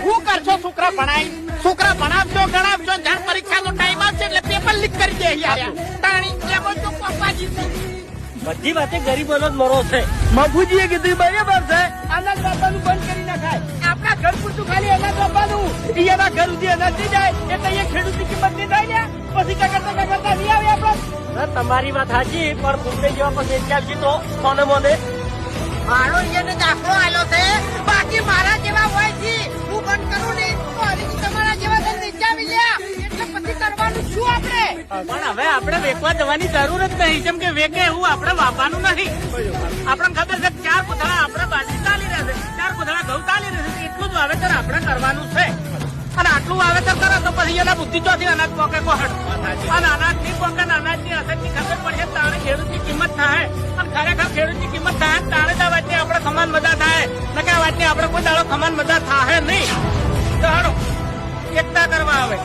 શું કરશો? છોકરા ભણાવશો ગણાવશો, જાણ પરીક્ષાનો ટાઈમ આવશે એટલે પેપર લીક કરી દે યાર. તાણી એમાં તો પપ્પાજી બધી વાતે ગરીબોનો જ મરો છે. મફુજીએ કીધું બરાબર છે, અનાજ બાપાનું બંધ કરી નાખાય. આપણા ઘર પૂરતું ખાલી અનાજ બાપાનું, એના ઘર સુધી અનાજ નહીં જાય એટલે એ ખેડૂતની કિંમત નહીં થાય ને. પછી કરતા નહીં આવે આપડે. તમારી વાત સાચી, પણ પૂછે જેવા પછી ચાલશે તો કોને મને મારો એને દાખલો આલ્યો છે. બાકી મારા જેવા હોય છે હું બંધ કરું ને તો હજી તમારા જેવા તો નીચાવી લ્યા. એટલે પછી કરવાનું શું આપણે? પણ હવે આપણે વેચવા જવાની જરૂર જ નહીં. જેમ કે વેકે એવું આપણે વાપવાનું નહીં. આપણને ખબર છે 4 કોથળા આપણે બાજરી ચાલી રહેશે, 4 કોથળા ઘઉં ચાલી રહેશે, એટલું જ વાવેતર આપણે કરવાનું છે. અને આટલું વાવેતર કરે તો પછી એના બુદ્ધિ ચોથી અનાજ પોકે કોહડ. અને અનાજ ની પોકે અનાજની અસરની ખબર પડે તારે ખેડૂતની કિંમત થાય. અને ખરેખર ખેડૂતની કિંમત થાય તારે જ આ વાતની આપણે ખમાન મજા થાય. ન કે આ વાતની આપણે કોઈ દાડો ખમાન મજા થાય નહીં. તો હાલો એકતા કરવા આવે.